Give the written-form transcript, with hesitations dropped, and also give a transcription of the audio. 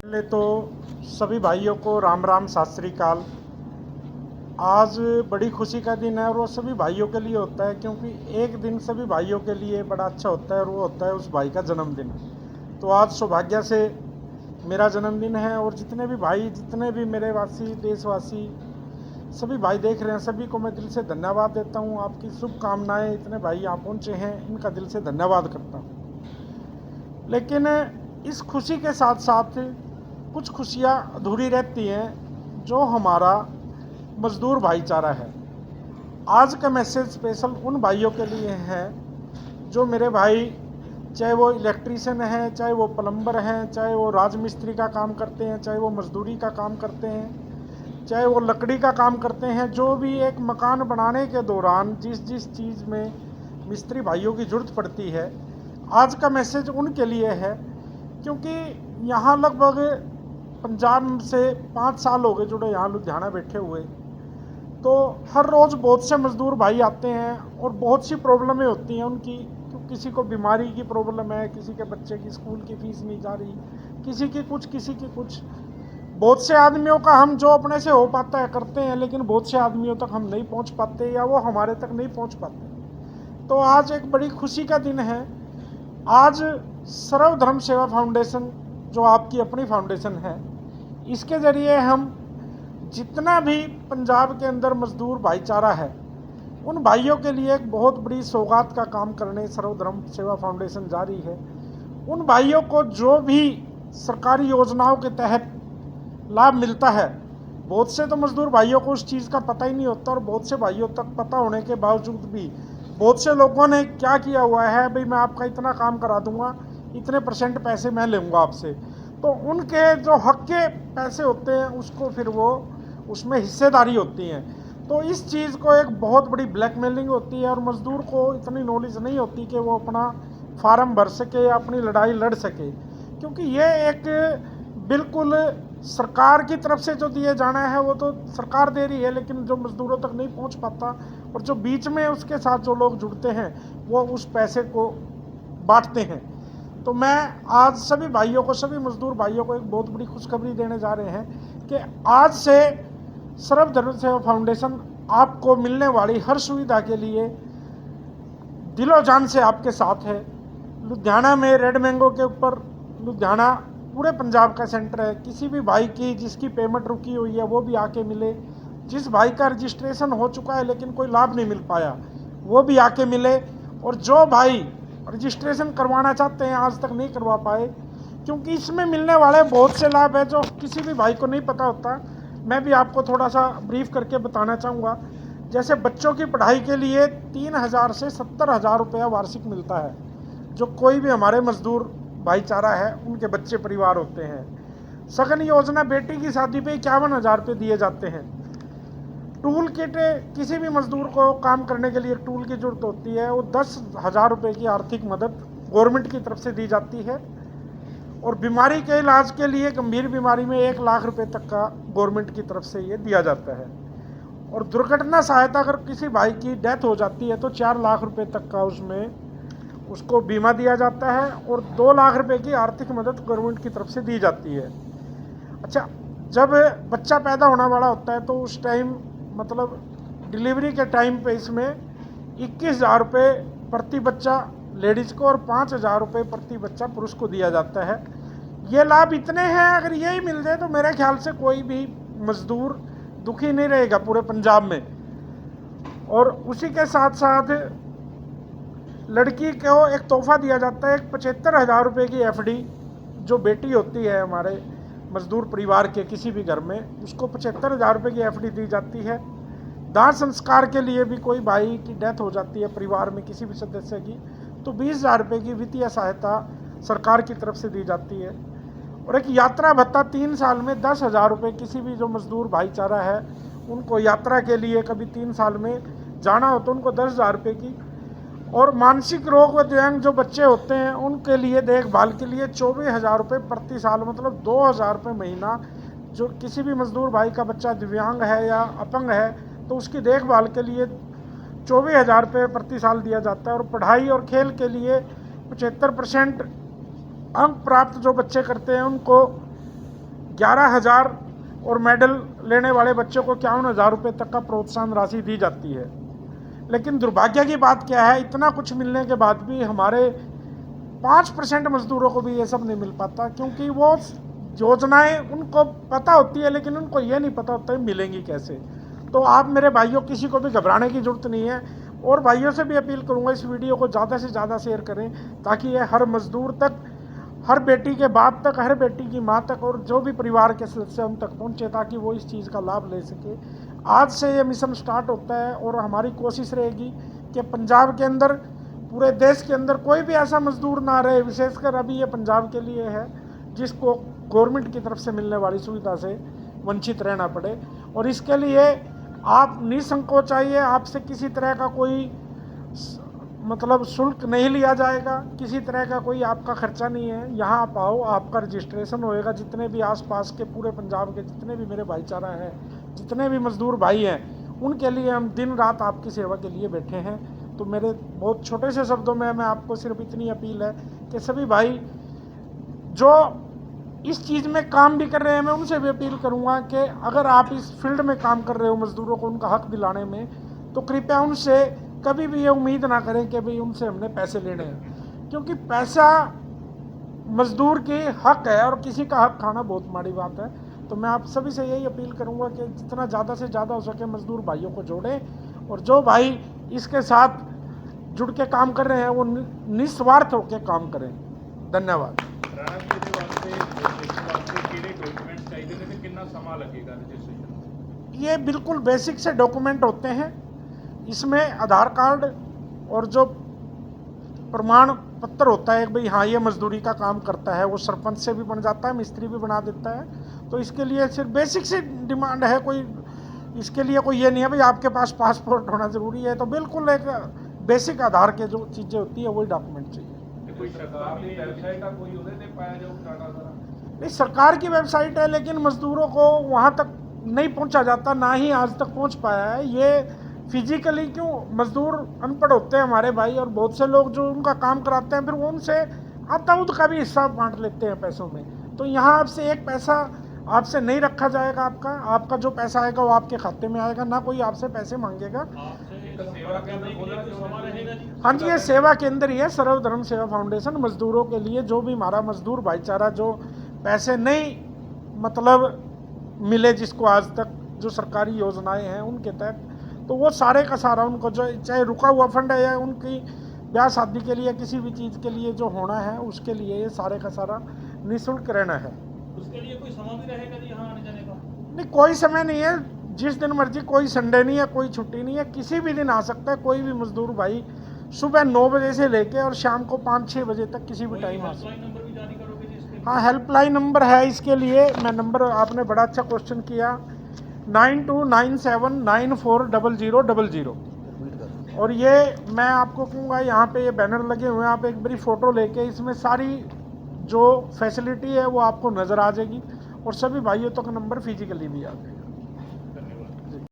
पहले तो सभी भाइयों को राम राम सत श्री अकाल। आज बड़ी खुशी का दिन है और वो सभी भाइयों के लिए होता है, क्योंकि एक दिन सभी भाइयों के लिए बड़ा अच्छा होता है और वो होता है उस भाई का जन्मदिन। तो आज सौभाग्य से मेरा जन्मदिन है और जितने भी भाई, जितने भी मेरे वासी, देशवासी, सभी भाई देख रहे हैं, सभी को मैं दिल से धन्यवाद देता हूँ। आपकी शुभकामनाएं, इतने भाई यहाँ पहुँचे हैं, इनका दिल से धन्यवाद करता हूँ। लेकिन इस खुशी के साथ साथ कुछ खुशियाँ अधूरी रहती हैं, जो हमारा मज़दूर भाईचारा है। आज का मैसेज स्पेशल उन भाइयों के लिए है जो मेरे भाई, चाहे वो इलेक्ट्रीशियन हैं, चाहे वो प्लम्बर हैं, चाहे वो राजमिस्त्री का काम करते हैं, चाहे वो मजदूरी का काम करते हैं, चाहे वो लकड़ी का काम करते हैं। जो भी एक मकान बनाने के दौरान जिस जिस चीज़ में मिस्त्री भाइयों की ज़रूरत पड़ती है, आज का मैसेज उनके लिए है। क्योंकि यहाँ लगभग पंजाब से 5 साल हो गए जुड़े, यहाँ लुधियाना बैठे हुए। तो हर रोज़ बहुत से मज़दूर भाई आते हैं और बहुत सी प्रॉब्लमें होती हैं उनकी। किसी को बीमारी की प्रॉब्लम है, किसी के बच्चे की स्कूल की फ़ीस नहीं जा रही, किसी की कुछ। बहुत से आदमियों का हम जो अपने से हो पाता है करते हैं, लेकिन बहुत से आदमियों तक हम नहीं पहुंच पाते या वो हमारे तक नहीं पहुंच पाते। तो आज एक बड़ी खुशी का दिन है। आज सर्वधर्म सेवा फाउंडेशन, जो आपकी अपनी फाउंडेशन है, इसके ज़रिए हम जितना भी पंजाब के अंदर मज़दूर भाईचारा है, उन भाइयों के लिए एक बहुत बड़ी सौगात का काम करने सर्वधर्म सेवा फाउंडेशन जा रही है। उन भाइयों को जो भी सरकारी योजनाओं के तहत लाभ मिलता है, बहुत से तो मज़दूर भाइयों को उस चीज़ का पता ही नहीं होता, और बहुत से भाइयों तक पता होने के बावजूद भी बहुत से लोगों ने क्या किया हुआ है, भाई मैं आपका इतना काम करा दूंगा, इतने % पैसे मैं लूँगा आपसे। तो उनके जो हक के पैसे होते हैं उसको फिर वो उसमें हिस्सेदारी होती है। तो इस चीज़ को एक बहुत बड़ी ब्लैकमेलिंग होती है और मज़दूर को इतनी नॉलेज नहीं होती कि वो अपना फार्म भर सके या अपनी लड़ाई लड़ सके। क्योंकि ये एक बिल्कुल सरकार की तरफ से जो दिए जाना है वो तो सरकार दे रही है, लेकिन जो मज़दूरों तक नहीं पहुंच पाता, और जो बीच में उसके साथ जो लोग जुड़ते हैं वो उस पैसे को बांटते हैं। तो मैं आज सभी भाइयों को, सभी मज़दूर भाइयों को एक बहुत बड़ी खुशखबरी देने जा रहे हैं कि आज से सर्वधर्म सेवा फाउंडेशन आपको मिलने वाली हर सुविधा के लिए दिलो जान से आपके साथ है। लुधियाना में रेड मैंगो के ऊपर, लुधियाना पूरे पंजाब का सेंटर है। किसी भी भाई की जिसकी पेमेंट रुकी हुई है वो भी आके मिले। जिस भाई का रजिस्ट्रेशन हो चुका है लेकिन कोई लाभ नहीं मिल पाया, वो भी आके मिले। और जो भाई रजिस्ट्रेशन करवाना चाहते हैं, आज तक नहीं करवा पाए, क्योंकि इसमें मिलने वाले बहुत से लाभ है जो किसी भी भाई को नहीं पता होता। मैं भी आपको थोड़ा सा ब्रीफ करके बताना चाहूँगा। जैसे बच्चों की पढ़ाई के लिए 3,000 से 70,000 रुपया वार्षिक मिलता है, जो कोई भी हमारे मज़दूर भाईचारा है उनके बच्चे परिवार होते हैं। सघन योजना बेटी की शादी पे 51,000 रुपये दिए जाते हैं। टूल किट, किसी भी मज़दूर को काम करने के लिए एक टूल की ज़रूरत होती है, वो 10,000 रुपये की आर्थिक मदद गवर्नमेंट की तरफ से दी जाती है। और बीमारी के इलाज के लिए, गंभीर बीमारी में 1 लाख रुपए तक का गवर्नमेंट की तरफ से ये दिया जाता है। और दुर्घटना सहायता, अगर किसी भाई की डेथ हो जाती है तो 4 लाख रुपए तक का उसमें उसको बीमा दिया जाता है, और 2 लाख रुपए की आर्थिक मदद गवर्नमेंट की तरफ से दी जाती है। अच्छा, जब बच्चा पैदा होने वाला होता है तो उस टाइम, मतलब डिलीवरी के टाइम पे, इसमें 21,000 रुपये प्रति बच्चा लेडीज़ को और 5,000 रुपये प्रति बच्चा पुरुष को दिया जाता है। ये लाभ इतने हैं, अगर यही मिल जाए तो मेरे ख्याल से कोई भी मज़दूर दुखी नहीं रहेगा पूरे पंजाब में। और उसी के साथ साथ लड़की को एक तोहफा दिया जाता है, एक 75,000 रुपये की FD, जो बेटी होती है हमारे मज़दूर परिवार के किसी भी घर में, उसको 75,000 रुपये की FD दी जाती है। दाह संस्कार के लिए भी कोई भाई की डेथ हो जाती है परिवार में किसी भी सदस्य की, तो 20,000 रुपये की वित्तीय सहायता सरकार की तरफ से दी जाती है। और एक यात्रा भत्ता 3 साल में 10,000 रुपये, किसी भी जो मज़दूर भाईचारा है उनको यात्रा के लिए कभी 3 साल में जाना हो तो उनको 10,000 रुपये की। और मानसिक रोग व दिव्यांग जो बच्चे होते हैं उनके लिए देखभाल के लिए 24,000 रुपये प्रति साल, मतलब 2,000 रुपये महीना। जो किसी भी मज़दूर भाई का बच्चा दिव्यांग है या अपंग है तो उसकी देखभाल के लिए 24,000 रुपये प्रति साल दिया जाता है। और पढ़ाई और खेल के लिए 75% अंक प्राप्त जो बच्चे करते हैं उनको 11,000 और मेडल लेने वाले बच्चों को 51,000 रुपये तक का प्रोत्साहन राशि दी जाती है। लेकिन दुर्भाग्य की बात क्या है, इतना कुछ मिलने के बाद भी हमारे 5% मजदूरों को भी ये सब नहीं मिल पाता, क्योंकि वो योजनाएं उनको पता होती है लेकिन उनको ये नहीं पता होता है मिलेंगी कैसे। तो आप मेरे भाइयों, किसी को भी घबराने की ज़रूरत नहीं है, और भाइयों से भी अपील करूंगा इस वीडियो को ज़्यादा से ज़्यादा शेयर करें, ताकि ये हर मजदूर तक, हर बेटी के बाप तक, हर बेटी की माँ तक, और जो भी परिवार के सदस्य उन तक पहुँचे, ताकि वो इस चीज़ का लाभ ले सके। आज से ये मिशन स्टार्ट होता है और हमारी कोशिश रहेगी कि पंजाब के अंदर, पूरे देश के अंदर कोई भी ऐसा मजदूर ना रहे, विशेषकर अभी ये पंजाब के लिए है, जिसको गवर्नमेंट की तरफ से मिलने वाली सुविधा से वंचित रहना पड़े। और इसके लिए आप निसंकोच आइए, आपसे किसी तरह का कोई मतलब शुल्क नहीं लिया जाएगा, किसी तरह का कोई आपका खर्चा नहीं है। यहाँ आप आओ, आपका रजिस्ट्रेशन होएगा। जितने भी आसपास के पूरे पंजाब के जितने भी मेरे भाईचारा है, जितने भी मजदूर भाई हैं, उनके लिए हम दिन रात आपकी सेवा के लिए बैठे हैं। तो मेरे बहुत छोटे से शब्दों में मैं आपको सिर्फ इतनी अपील है कि सभी भाई जो इस चीज़ में काम भी कर रहे हैं, मैं उनसे भी अपील करूंगा कि अगर आप इस फील्ड में काम कर रहे हो मजदूरों को उनका हक दिलाने में, तो कृपया उनसे कभी भी ये उम्मीद ना करें कि भाई उनसे हमने पैसे लेने हैं, क्योंकि पैसा मजदूर की हक है और किसी का हक खाना बहुत माड़ी बात है। तो मैं आप सभी से यही अपील करूंगा कि जितना ज़्यादा से ज़्यादा हो सके मजदूर भाइयों को जोड़ें, और जो भाई इसके साथ जुड़ के काम कर रहे हैं वो निस्वार्थ होकर काम करें। धन्यवाद। ये बिल्कुल बेसिक से डॉक्यूमेंट होते हैं। इसमें आधार कार्ड और जो प्रमाण पत्र होता है भाई हाँ ये मजदूरी का काम करता है, वो सरपंच से भी बन जाता है, मिस्त्री भी बना देता है। तो इसके लिए सिर्फ बेसिक सी डिमांड है, कोई इसके लिए कोई ये नहीं है भाई आपके पास पासपोर्ट होना ज़रूरी है। तो बिल्कुल एक बेसिक आधार के जो चीज़ें होती है वही डॉक्यूमेंट चाहिए। नहीं, सरकार की वेबसाइट है लेकिन मजदूरों को वहाँ तक नहीं पहुँचा जाता, ना ही आज तक पहुँच पाया है। ये फिजिकली क्यों, मजदूर अनपढ़ होते हैं हमारे भाई, और बहुत से लोग जो उनका काम कराते हैं फिर वो उनसे आताउद का भी हिस्सा बांट लेते हैं पैसों में। तो यहाँ आपसे एक पैसा आपसे नहीं रखा जाएगा, आपका जो पैसा आएगा वो आपके खाते में आएगा, ना कोई आपसे पैसे मांगेगा। हाँ जी, ये सेवा केंद्र ही है, सर्वधर्म सेवा फाउंडेशन। मजदूरों के लिए जो भी हमारा मजदूर भाईचारा जो पैसे नहीं मतलब मिले जिसको आज तक, जो सरकारी योजनाएं हैं उनके तहत, तो वो सारे का सारा उनको जो चाहे रुका हुआ फंड है या उनकी ब्याह शादी के लिए किसी भी चीज़ के लिए जो होना है उसके लिए ये सारे का सारा निःशुल्क रहना है। उसके लिए कोई समय भी रहेगा जी यहाँ आने जाने का? नहीं, कोई समय नहीं है, जिस दिन मर्जी, कोई संडे नहीं है, कोई छुट्टी नहीं है, किसी भी दिन आ सकता है कोई भी मजदूर भाई, सुबह 9 बजे से लेके और शाम को 5-6 बजे तक किसी भी टाइम आ सकता है। नंबर भी जारी करोगे जी इसके? हाँ, हेल्पलाइन नंबर है इसके लिए। मैं नंबर, आपने बड़ा अच्छा क्वेश्चन किया, 9297940000। और ये मैं आपको कहूँगा, यहाँ पे ये बैनर लगे हुए हैं, आप एक बड़ी फ़ोटो लेके इसमें सारी जो फैसिलिटी है वो आपको नज़र आ जाएगी, और सभी भाइयों तक नंबर फिजिकली भी आ जाएगी।